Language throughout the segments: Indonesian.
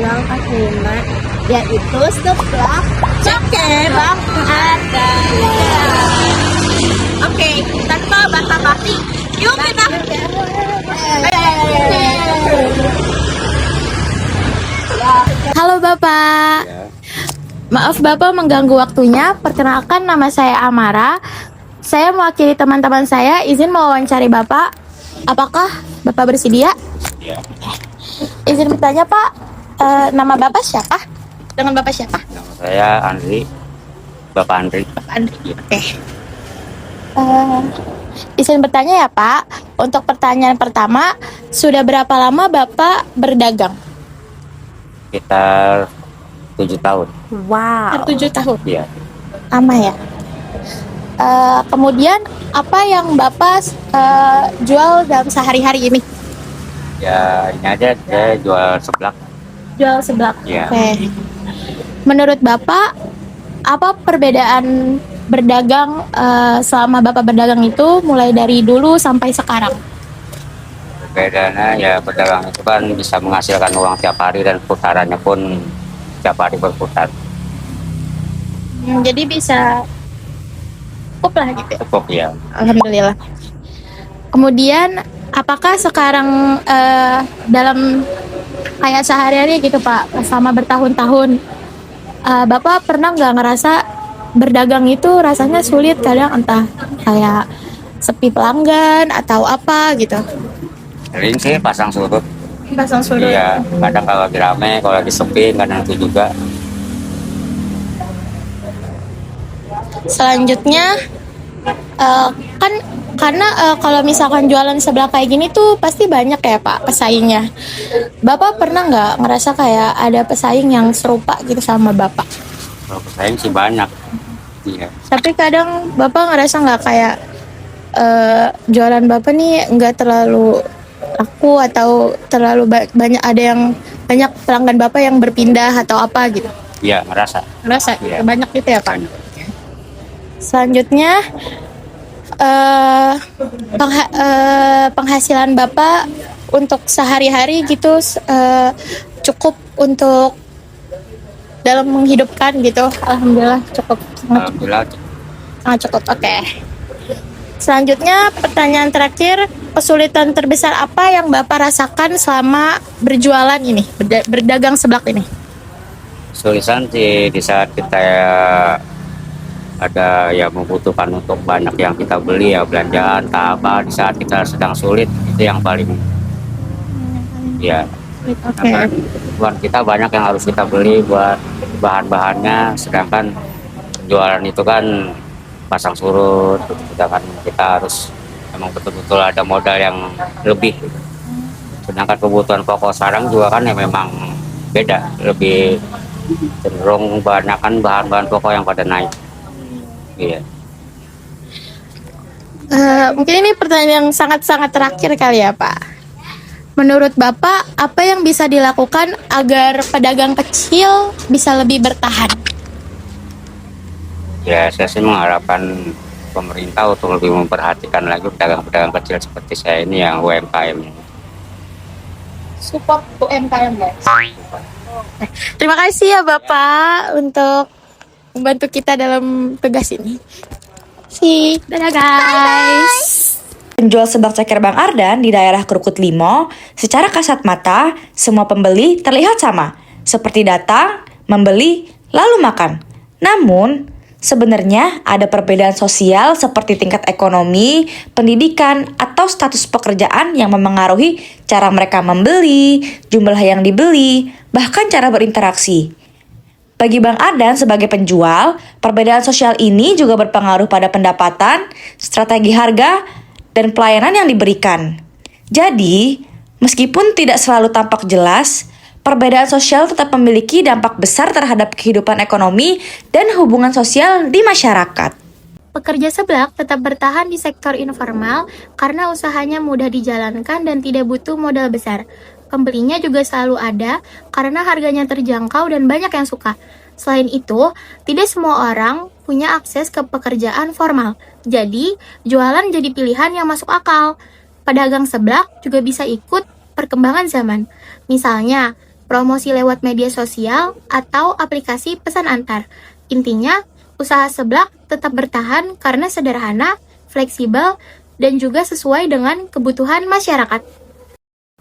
tradisional kaki lima, yaitu seblak ceker Bang Ardan. Oke, tanpa basa-basi, yuk kita. Halo Bapak. Maaf Bapak mengganggu waktunya. Perkenalkan, nama saya Amara. Saya mewakili teman-teman saya izin mewawancari Bapak. Apakah Bapak bersedia? Ya. Izin bertanya Pak, nama Bapak siapa? Dengan Bapak siapa? Nama saya Andri, Bapak Andri. Bapak Andri. Oke. Izin bertanya ya Pak. Untuk pertanyaan pertama, sudah berapa lama Bapak berdagang? Sekitar 7 tahun. Wow. 7 tahun. Iya. Lama ya. Kemudian apa yang Bapak jual dalam sehari-hari ini? Ya ini aja, saya jual seblak. Jual seblak. Iya. Oke. Menurut Bapak, apa perbedaan berdagang selama Bapak berdagang itu mulai dari dulu sampai sekarang? Bedanya ya, pedagang itu kan bisa menghasilkan uang tiap hari dan putarannya pun tiap hari berputar. Jadi bisa cukup lah gitu ya? Cukup ya. Alhamdulillah. Kemudian apakah sekarang dalam kayak sehari-hari gitu Pak, selama bertahun-tahun, Bapak pernah nggak ngerasa berdagang itu rasanya sulit, kadang entah kayak sepi pelanggan atau apa gitu? Sering sih pasang surut. Pasang surut. Iya, kadang kalau lagi rame, kalau lagi sepi, kadang itu juga. Selanjutnya kan karena kalau misalkan jualan sebelah kayak gini tuh pasti banyak ya Pak pesaingnya. Bapak pernah nggak ngerasa kayak ada pesaing yang serupa gitu sama Bapak? Kalau pesaing sih banyak. Iya. Tapi kadang Bapak ngerasa nggak kayak jualan Bapak nih nggak terlalu laku atau terlalu banyak, ada yang banyak pelanggan Bapak yang berpindah atau apa gitu? Iya, ngerasa. Ngerasa Iya. banyak gitu ya Pak? Banyak. Selanjutnya penghasilan Bapak untuk sehari-hari gitu cukup untuk dalam menghidupkan gitu? Alhamdulillah cukup. Alhamdulillah. Sangat cukup. Oke. Selanjutnya pertanyaan terakhir, kesulitan terbesar apa yang Bapak rasakan selama berjualan ini, berdagang seblak ini? Kesulitan sih di saat kita ada yang membutuhkan untuk banyak yang kita beli ya, belanjaan apa, di saat kita sedang sulit, itu yang paling ya. Oke. Buat kita banyak yang harus kita beli buat bahan-bahannya, sedangkan jualan itu kan pasang surut, sedangkan kita harus memang betul-betul ada modal yang lebih, sedangkan kebutuhan pokok sekarang juga kan ya memang beda, lebih cenderung banyakkan bahan-bahan pokok yang pada naik. Iya. Mungkin ini pertanyaan yang sangat-sangat terakhir kali ya Pak. Menurut Bapak, apa yang bisa dilakukan agar pedagang kecil bisa lebih bertahan? Ya, saya sih mengharapkan pemerintah untuk lebih memperhatikan lagi pedagang-pedagang kecil seperti saya ini yang UMKM. Support UMKM guys. Terima kasih ya Bapak untuk membantu kita dalam tugas ini. Dadah guys. Penjual seblak ceker Bang Ardan di daerah Krukut Limo, secara kasat mata, semua pembeli terlihat sama, seperti datang, membeli, lalu makan. Namun, sebenarnya ada perbedaan sosial seperti tingkat ekonomi, pendidikan, atau status pekerjaan yang memengaruhi cara mereka membeli, jumlah yang dibeli, bahkan cara berinteraksi. Bagi Bang Ardan sebagai penjual, perbedaan sosial ini juga berpengaruh pada pendapatan, strategi harga, dan pelayanan yang diberikan. Jadi, meskipun tidak selalu tampak jelas, perbedaan sosial tetap memiliki dampak besar terhadap kehidupan ekonomi dan hubungan sosial di masyarakat. Pekerja seblak tetap bertahan di sektor informal karena usahanya mudah dijalankan dan tidak butuh modal besar. Pembelinya juga selalu ada karena harganya terjangkau dan banyak yang suka. Selain itu, tidak semua orang punya akses ke pekerjaan formal. Jadi, jualan jadi pilihan yang masuk akal. Pedagang seblak juga bisa ikut perkembangan zaman. Misalnya, promosi lewat media sosial, atau aplikasi pesan antar. Intinya, usaha seblak tetap bertahan karena sederhana, fleksibel, dan juga sesuai dengan kebutuhan masyarakat.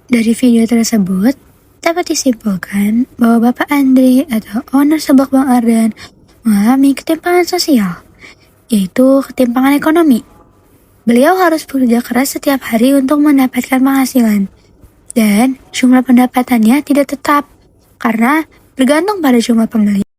Dari video tersebut, dapat disimpulkan bahwa Bapak Andri atau owner seblak Bang Ardan mengalami ketimpangan sosial, yaitu ketimpangan ekonomi. Beliau harus bekerja keras setiap hari untuk mendapatkan penghasilan, dan jumlah pendapatannya tidak tetap karena bergantung pada jumlah pembeli.